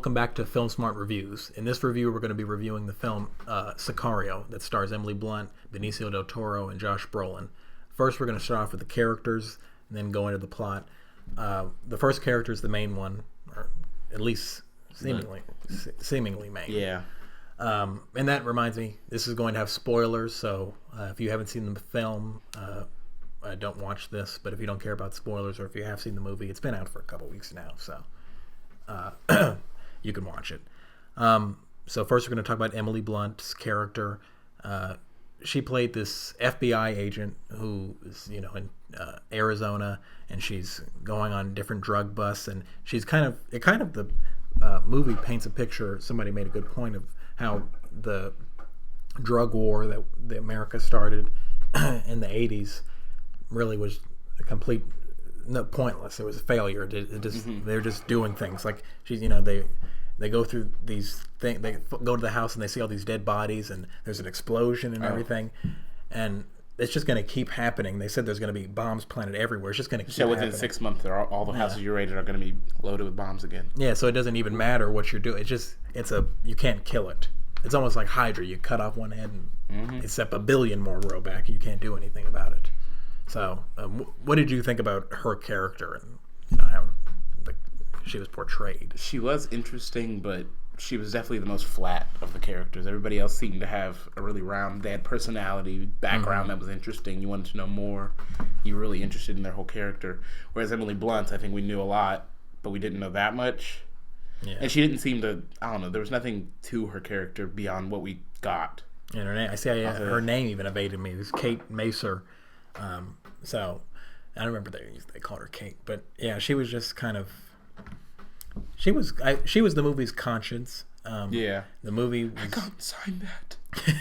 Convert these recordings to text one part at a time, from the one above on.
welcome back to Film Smart Reviews. In this review, we're going to be reviewing the film Sicario that stars Emily Blunt, Benicio del Toro, and Josh Brolin. First, we're going to start off with the characters and then go into the plot. The first character is the main one, or at least seemingly main. Yeah. And that reminds me, this is going to have spoilers, so if you haven't seen the film, don't watch this. But if you don't care about spoilers, or if you have seen the movie, it's been out for a couple weeks now, so you can watch it. So first, we're going to talk about Emily Blunt's character. She played this FBI agent who is, in Arizona, and she's going on different drug busts, and she's the movie paints a picture. Somebody made a good point of how the drug war that America started in the 80s really was pointless. It was a failure. They're just doing things like she's, they go through these things. They go to the house and they see all these dead bodies, and there's an explosion and everything, and it's just going to keep happening. They said there's going to be bombs planted everywhere. It's just going to keep happening. Within 6 months, all the houses you raided are going to be loaded with bombs again. Yeah, so it doesn't even matter what you're doing. You can't kill it. It's almost like Hydra. You cut off one head, and except a billion more grow back, and you can't do anything about it. So, what did you think about her character and how she was portrayed? She was interesting, but she was definitely the most flat of the characters. Everybody else seemed to have a really they had personality, background that was interesting. You wanted to know more. You were really interested in their whole character. Whereas Emily Blunt, I think we knew a lot, but we didn't know that much. Yeah. And she didn't seem to, I don't know, there was nothing to her character beyond what we got. And her name, her name even evaded me. It was Kate Macer. So I don't remember they called her Kate, but yeah, she was just kind of. She was the movie's conscience. The movie was, I can't sign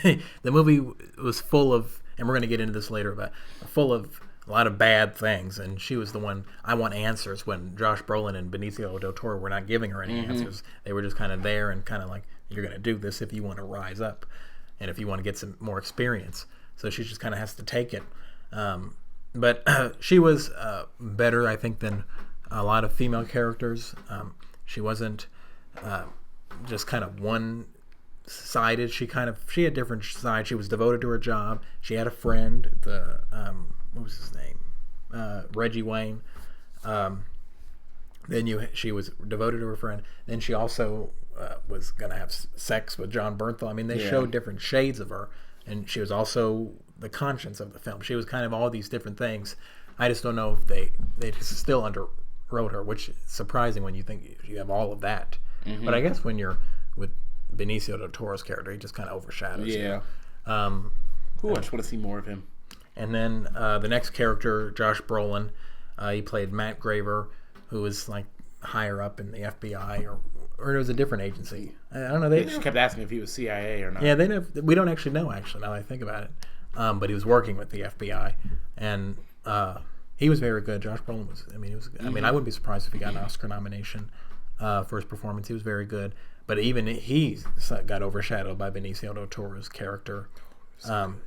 that. The movie was full of, and we're going to get into this later, but full of a lot of bad things, and she was the one. I want answers when Josh Brolin and Benicio del Toro were not giving her any answers. They were just kind of there and kind of like, you're going to do this if you want to rise up, and if you want to get some more experience. So she just kind of has to take it. But she was better, I think, than a lot of female characters. She wasn't just kind of one-sided. She had different sides. She was devoted to her job. She had a friend, what was his name? Reggie Wayne. She was devoted to her friend. Then she also was going to have sex with John Bernthal. I mean, they showed different shades of her. And she was also the conscience of the film. She was kind of all these different things. I just don't know if they just still underwrote her, which is surprising when you think you have all of that. But I guess when you're with Benicio del Toro's character, he just kind of overshadows you. I just want to see more of him. And then the next character, Josh Brolin, he played Matt Graver, who was like higher up in the FBI, or it was a different agency. I don't know. She kept asking if he was CIA or not. Yeah, we don't actually know, now that I think about it. But he was working with the FBI, and he was very good. Josh Brolin was. I mean, I wouldn't be surprised if he got an Oscar nomination for his performance. He was very good, but even he got overshadowed by Benicio del Toro's character. And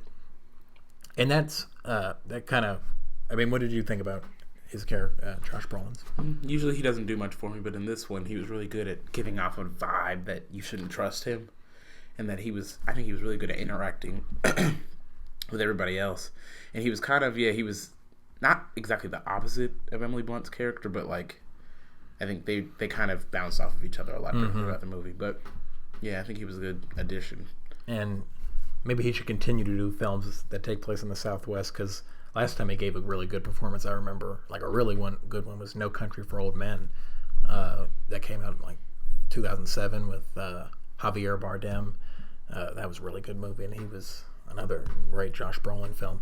that's that kind of. I mean, what did you think about his character, Josh Brolin's? Usually he doesn't do much for me, but in this one he was really good at giving off a vibe that you shouldn't trust him, and that I think he was really good at interacting with everybody else. And he was he was not exactly the opposite of Emily Blunt's character, but like I think they kind of bounced off of each other a lot throughout the movie. But yeah, I think he was a good addition. And maybe he should continue to do films that take place in the Southwest, because last time he gave a really good performance, I remember, like a really good one was No Country for Old Men. That came out in like 2007 with Javier Bardem. That was a really good movie, and he was another great Josh Brolin film.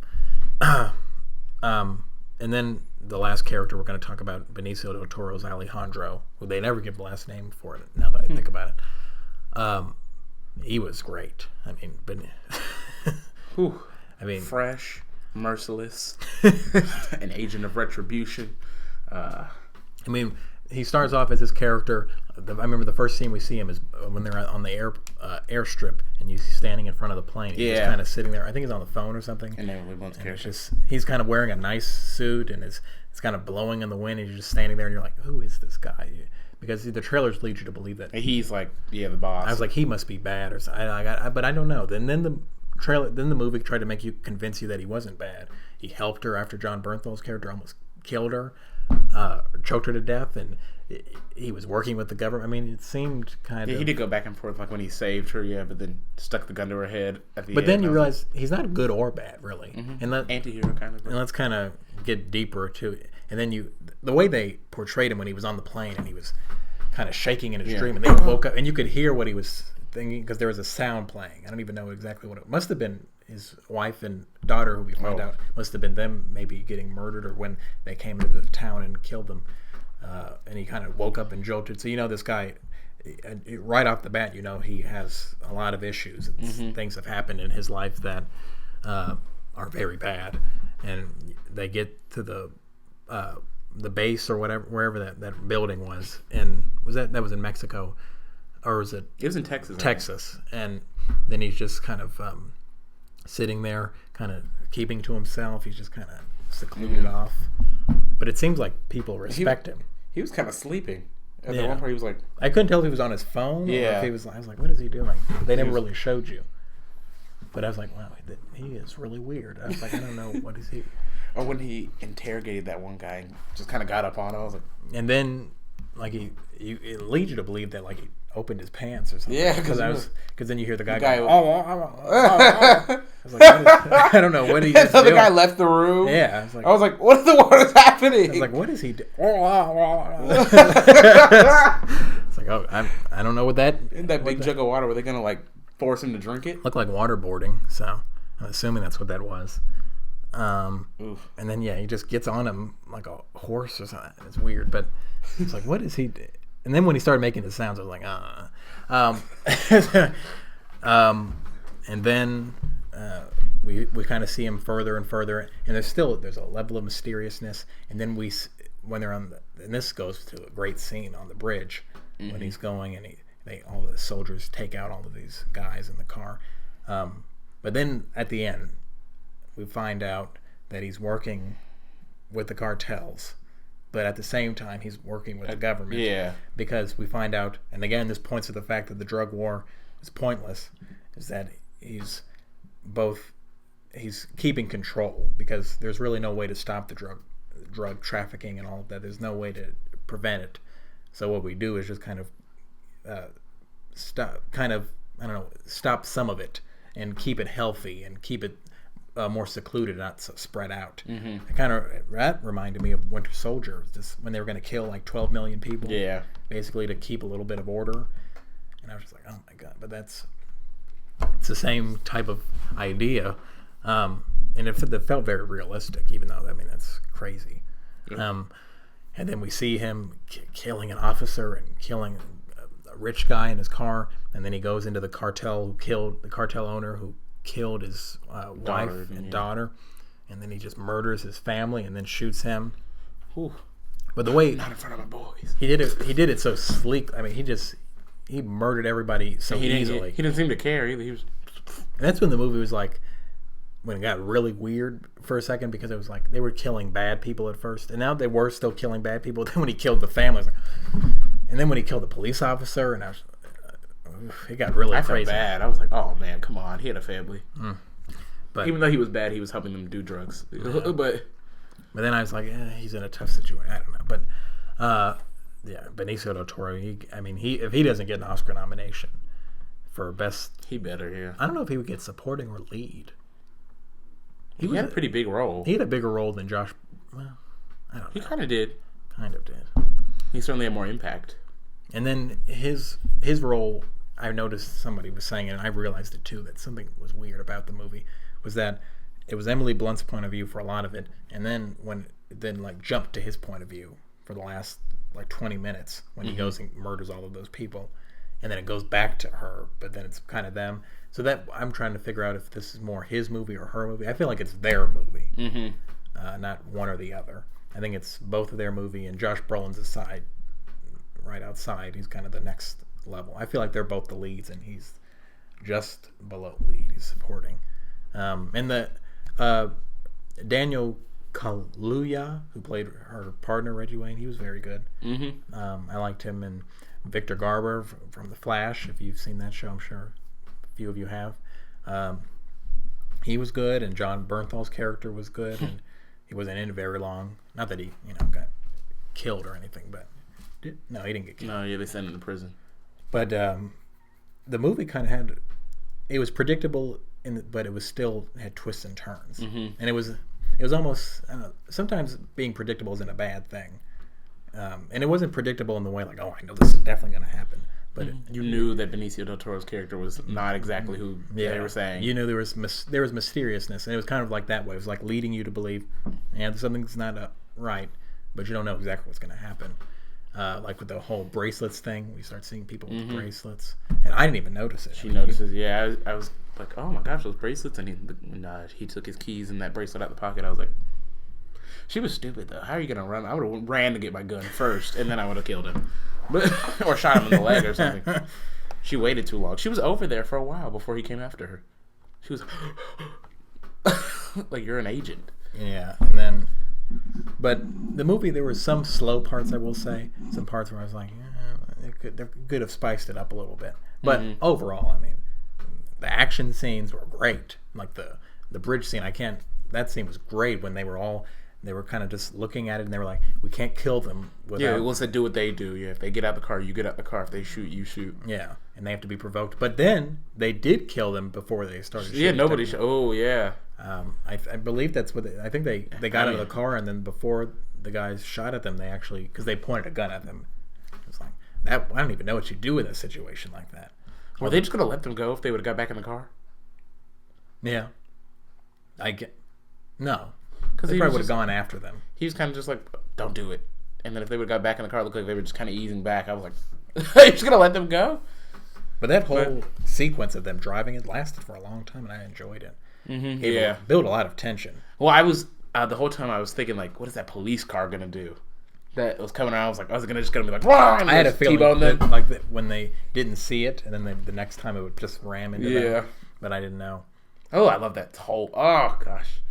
And then the last character we're going to talk about, Benicio del Toro's Alejandro, who they never give the last name for it, now that I think about it. He was great. I mean, fresh, merciless, an agent of retribution. I mean, he starts off as this character. I remember the first scene we see him is when they're on the airstrip, and he's standing in front of the plane. He's kind of sitting there. I think he's on the phone or something. And then he's kind of wearing a nice suit, and it's kind of blowing in the wind, and you're just standing there, and you're like, who is this guy? because the trailers lead you to believe that And he's like, the boss. I was like, he must be bad or something. But I don't know. Then the movie tried to make you convince you that he wasn't bad. He helped her after John Bernthal's character almost killed her, choked her to death, and he was working with the government. I mean, it seemed kind of. He did go back and forth, like when he saved her, but then stuck the gun to her head at the end. But then you realize he's not good or bad, really. And anti-hero kind of. And let's kind of get deeper to it. And then the way they portrayed him when he was on the plane and he was kind of shaking in his dream, and they woke up and you could hear what he was thinking because there was a sound playing. I don't even know exactly what it must have been. His wife and daughter, who we find out must have been them maybe getting murdered, or when they came to the town and killed them. And he kind of woke up and jolted. So this guy, right off the bat, he has a lot of issues. Things have happened in his life that are very bad, and they get to the base or whatever, wherever that building was, and that was in Mexico, or was it? It was in Texas. Texas, and then he's just kind of sitting there, kind of keeping to himself. He's just kind of secluded off. But it seems like people respect him. He was kind of sleeping. At the one part, he was like, I couldn't tell if he was on his phone. Or if he was. I was like, what is he doing? They never really showed you. But I was like, wow, he is really weird. I was like, I don't know, what is he? Or when he interrogated that one guy and just kind of got up on him, I was like, and then like it leads you to believe that like he opened his pants or something. Yeah, because then you hear the guy go, I was like, I don't know what he is doing. The guy doing. left the room. Yeah, I was like, what in the world is happening? I was like, what is he doing? It's like, I don't know what that. In that big jug of water, were they gonna like force him to drink it? Looked like waterboarding, so I'm assuming that's what that was. And then he just gets on him like a horse or something. It's weird, but it's like, what is he? And then when he started making the sounds, I was like, and then we kind of see him further and further, and there's a level of mysteriousness. And then when they're and this goes to a great scene on the bridge when he's going, and all the soldiers take out all of these guys in the car. But then at the end, we find out that he's working with the cartels, but at the same time he's working with the government. Yeah. Because we find out, and again this points to the fact that the drug war is pointless, is that he's keeping control, because there's really no way to stop the drug trafficking and all of that. There's no way to prevent it. So what we do is just kind of stop some of it and keep it healthy and keep it more secluded, not so spread out. That reminded me of Winter Soldier, just when they were going to kill like 12 million people, basically to keep a little bit of order. And I was just like, oh my god! But it's the same type of idea, and it felt very realistic, even though that's crazy. And then we see him killing an officer and killing a rich guy in his car, and then he goes into the cartel owner who killed his wife and daughter, and then he just murders his family and then shoots him. Ooh. But the way not in front of my boys, he did it so sleek. I mean, he murdered everybody so easily. He didn't seem to care either. And that's when the movie was like, when it got really weird for a second, because it was like they were killing bad people at first, and now they were still killing bad people. Then when he killed the family, and then when he killed the police officer, and it got really crazy. I felt bad. I was like, oh man, come on. He had a family. But even though he was bad, he was helping them do drugs. But then I was like, he's in a tough situation. I don't know. But Benicio del Toro, if he doesn't get an Oscar nomination for best, he better, yeah. I don't know if he would get supporting or lead. He had a pretty big role. He had a bigger role than Josh. Well, I don't know. He kind of did. Kind of did. He certainly had more impact. And then his role, I noticed somebody was saying, and I realized it too, that something was weird about the movie, was that it was Emily Blunt's point of view for a lot of it, and then jumped to his point of view for the last 20 minutes when he goes and murders all of those people, and then it goes back to her, but then it's kind of them. So that I'm trying to figure out if this is more his movie or her movie. I feel like it's their movie, not one or the other. I think it's both of their movie, and Josh Brolin's aside, right outside. He's kind of the next level. I feel like they're both the leads, and he's just below lead. He's supporting. And the Daniel Kaluuya, who played her partner Reggie Wayne. He was very good. I liked him. And Victor Garber from The Flash. If you've seen that show, I'm sure a few of you have. He was good, and John Bernthal's character was good, and he wasn't in very long. Not that he, got killed or anything, but no, he didn't get killed. No, yeah, they sent him to prison. But the movie kind of it was predictable, but it was still had twists and turns, and it was almost, I don't know, sometimes being predictable isn't a bad thing, and it wasn't predictable in the way like, oh, I know this is definitely going to happen. But you knew that Benicio del Toro's character was not exactly who they were saying. You knew there was mysteriousness, and it was kind of like that way. It was like leading you to believe, and something's not right, but you don't know exactly what's going to happen. Like with the whole bracelets thing, we start seeing people with bracelets, and I didn't even notice it. She notices. I was like, oh my gosh, those bracelets, and he took his keys and that bracelet out the pocket. I was like, she was stupid though. How are you going to run? I would have ran to get my gun first, and then I would have killed him. But or shot him in the leg or something. She waited too long. She was over there for a while before he came after her. She was like, you're an agent. Yeah, and then, but the movie, there were some slow parts, I will say. Some parts where I was like, they could have spiced it up a little bit. But overall, I mean, the action scenes were great. Like the bridge scene, that scene was great when they were kind of just looking at it, and they were like, we can't kill them without... Yeah, once they do what they do. Yeah, if they get out the car, you get out the car. If they shoot, you shoot. Yeah, and they have to be provoked. But then they did kill them before they started shooting. Yeah, nobody... Oh, yeah. I believe that's what... I think they got out of the car, and then before the guys shot at them, they actually... Because they pointed a gun at them. It was like, I don't even know what you do in a situation like that. Were they just going to let them go if they would have got back in the car? Yeah. No. Because they probably would have gone after them. He was kind of just like, don't do it. And then if they would have got back in the car, it looked like they were just kind of easing back. I was like, you're just going to let them go? But that whole sequence of them driving it lasted for a long time, and I enjoyed it. It built a lot of tension. Well, I was, the whole time I was thinking, like, what is that police car going to do? That was coming around, I was going to be like, Wah! And I had a feeling that, when they didn't see it, and then the next time it would just ram into them. But I didn't know. Oh, I love that whole, oh, gosh.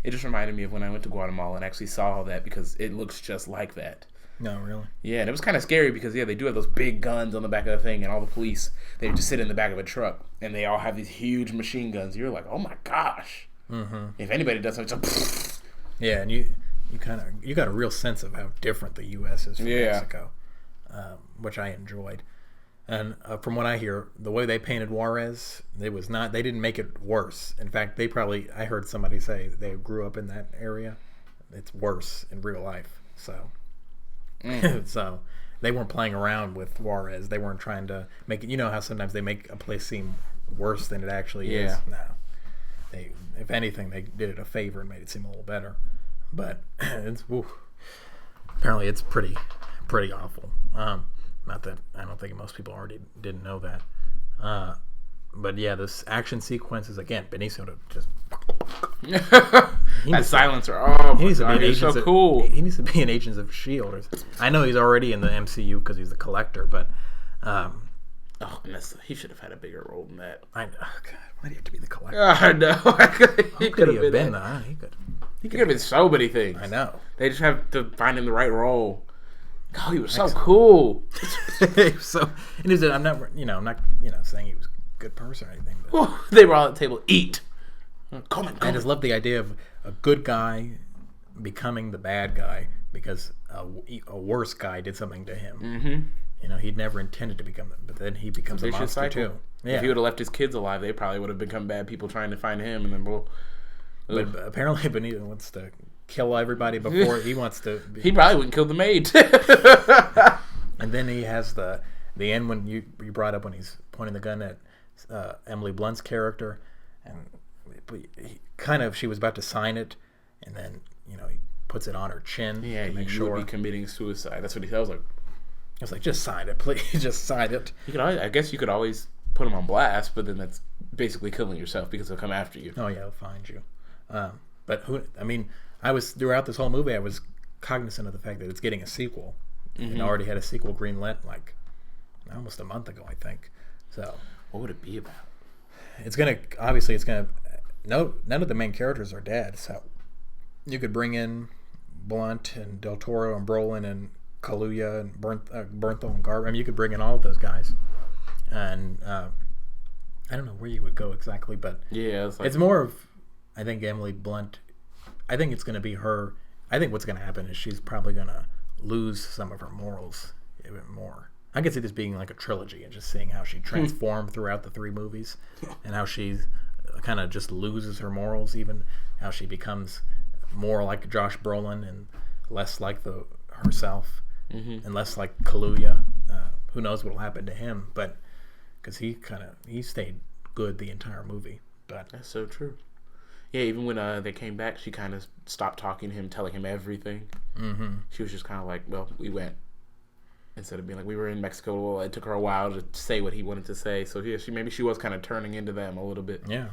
It just reminded me of when I went to Guatemala and actually saw all that because it looks just like that. No, really? Yeah, and it was kind of scary because, they do have those big guns on the back of the thing, and all the police, they just sit in the back of a truck, and they all have these huge machine guns. You're like, oh my gosh. If anybody does something, it's like, yeah, and you got a real sense of how different the U.S. is from Mexico, which I enjoyed. And from what I hear, the way they painted Juarez, they didn't make it worse. In fact, I heard somebody say they grew up in that area. It's worse in real life. So, so they weren't playing around with Juarez. They weren't trying to make it, you know how sometimes they make a place seem worse than it actually is? No. If anything, they did it a favor and made it seem a little better. But apparently it's pretty awful. Not that I don't think most people already didn't know that. But yeah, this action sequences, again, Benicio to just... that silencer. Oh, he needs to be so cool. He needs to be in Agents of S.H.I.E.L.D. I know he's already in the MCU because he's the Collector, but... he should have had a bigger role than that. I know. Oh, God, why do you have to be the Collector? I know. He could have been that. He could have been so many things. I know. They just have to find him the right role. Oh, he was so cool. I'm not saying he was a good person or anything. But they were all at the table. Eat. Come on. I just love the idea of a good guy becoming the bad guy because a worse guy did something to him. He'd never intended to become, but then he becomes a monster too. Yeah. If he would have left his kids alive, they probably would have become bad people trying to find him, and then But apparently, Benito wants to kill everybody before he wants to. He probably wouldn't kill the maid. And then he has the end when you brought up when he's pointing the gun at Emily Blunt's character, and she was about to sign it, and then he puts it on her chin. Yeah, to make you sure. would be committing suicide. That's what he said. I was like, just sign it, please. Just sign it. I guess you could always put him on blast, but then that's basically killing yourself because he'll come after you. Oh yeah, he'll find you. But I was throughout this whole movie, I was cognizant of the fact that it's getting a sequel. It already had a sequel greenlit like almost a month ago, I think. So what would it be about? None of the main characters are dead, so You could bring in Blunt and Del Toro and Brolin and Kaluuya and Bernthal and Garber. I mean, you could bring in all of those guys, and I don't know where you would go exactly, but Yeah, it's more of, I think, Emily Blunt. I think it's going to be her. I think what's going to happen is she's probably going to lose some of her morals even more. I could see this being like a trilogy and just seeing how she transformed throughout the 3 movies and how she kind of just loses her morals, even how she becomes more like Josh Brolin and less like herself and less like Kaluuya. Who knows what will happen to him, but because he stayed good the entire movie. But that's so true. Yeah, even when they came back, she kind of stopped talking to him, telling him everything. She was just kind of like, well, we went. Instead of being like, we were in Mexico. Well, it took her a while to say what he wanted to say. So yeah, she was kind of turning into them a little bit. Yeah.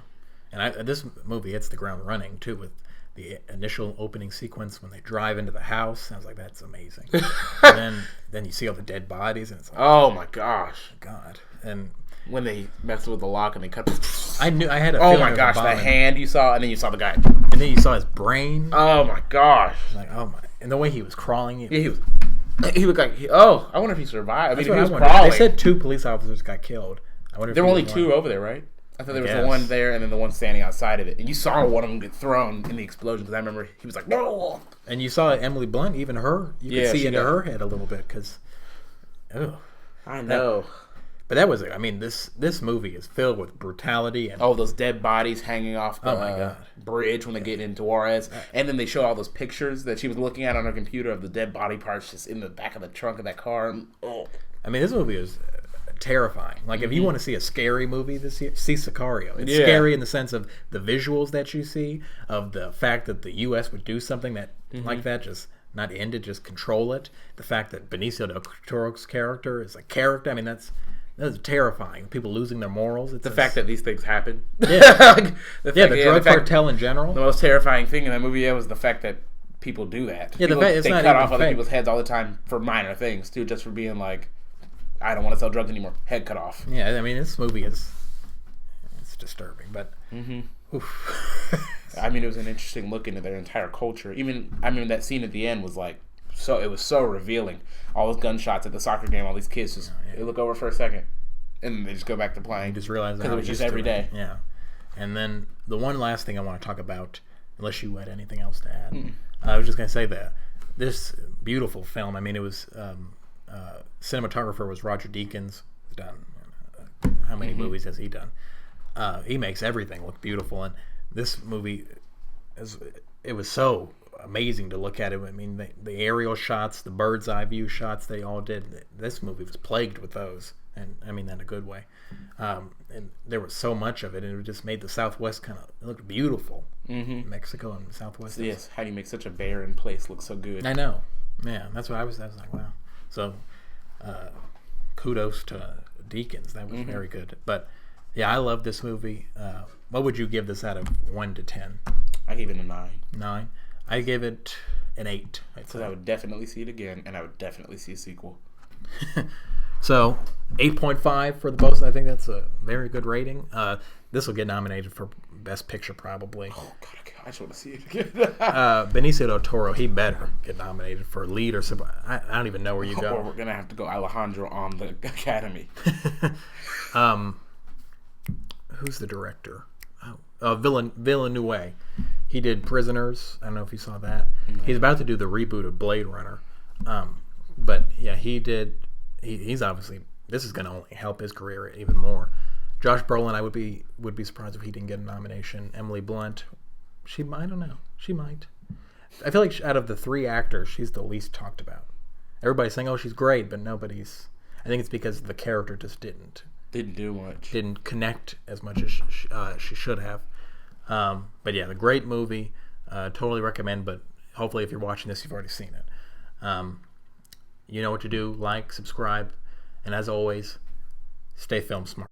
And this movie hits the ground running, too, with the initial opening sequence when they drive into the house. I was like, that's amazing. And then you see all the dead bodies, and it's like, oh, my gosh. God. And when they messed with the lock and they cut... I had a feeling. Oh, my gosh, the hand you saw, and then you saw the guy. And then you saw his brain. Oh, my gosh. Like, oh, my. And the way he was crawling. He looked like, I wonder if he survived. I mean, he was crawling. They said 2 police officers got killed. I wonder if there were only 2 over there, right? I thought there was the one there and then the one standing outside of it. And you saw one of them get thrown in the explosion because I remember he was like, no. And you saw Emily Blunt, even her. You could see into her head a little bit because, I know. But that was, I mean, this movie is filled with brutality. And those dead bodies hanging off the bridge when they get into Juarez. And then they show all those pictures that she was looking at on her computer of the dead body parts just in the back of the trunk of that car. I mean, this movie is terrifying. Like, if you want to see a scary movie this year, see Sicario. It's scary in the sense of the visuals that you see, of the fact that the U.S. would do something that like that, just not end it, just control it. The fact that Benicio del Toro's character is a character. I mean, that's terrifying. People losing their morals. It's the fact that these things happen. Yeah, the drug cartel in general. The most terrifying thing in that movie was the fact that people do that. Yeah, they cut off other people's heads all the time for minor things, too, just for being like, I don't want to sell drugs anymore. Head cut off. Yeah, I mean, this movie it's disturbing, but I mean, it was an interesting look into their entire culture. Even, I mean, that scene at the end was like, it was so revealing. All those gunshots at the soccer game, all these kids just they look over for a second, and then they just go back to playing. You just realize because it was just every day. Yeah, and then the one last thing I want to talk about, unless you had anything else to add, I was just going to say that this beautiful film. I mean, it was cinematographer was Roger Deakins. Done. How many movies has he done? He makes everything look beautiful, and this movie it was so amazing to look at it. I mean, the aerial shots, the bird's eye view shots, they all did. This movie was plagued with those, and I mean that in a good way. And there was so much of it, and it just made the Southwest kind of look beautiful. Mexico and Southwest. Yes, how do you make such a barren place look so good? I know. Yeah, that's what I was like, wow. So, kudos to Deakins. That was very good. But yeah, I love this movie. What would you give this out of 1 to 10? I gave it a 9. 9. I gave it an 8. So I would definitely see it again, and I would definitely see a sequel. So 8.5 for the both. I think that's a very good rating. This will get nominated for Best Picture probably. Oh God, I just want to see it again. Benicio del Toro, he better get nominated for lead or something. I don't even know where you go. Or we're gonna have to go Alejandro on the Academy. Who's the director? Villeneuve. He did Prisoners. I don't know if you saw that. He's about to do the reboot of Blade Runner. But yeah, he did. He's obviously, this is going to only help his career even more. Josh Brolin, I would be surprised if he didn't get a nomination. Emily Blunt, I don't know. She might. I feel like out of the 3 actors, she's the least talked about. Everybody's saying, "Oh, she's great," but nobody's. I think it's because the character just didn't do much. Didn't connect as much as she should have. But yeah, the great movie. Totally recommend. But hopefully, if you're watching this, you've already seen it. You know what to do. Like, subscribe, and as always, stay film smart.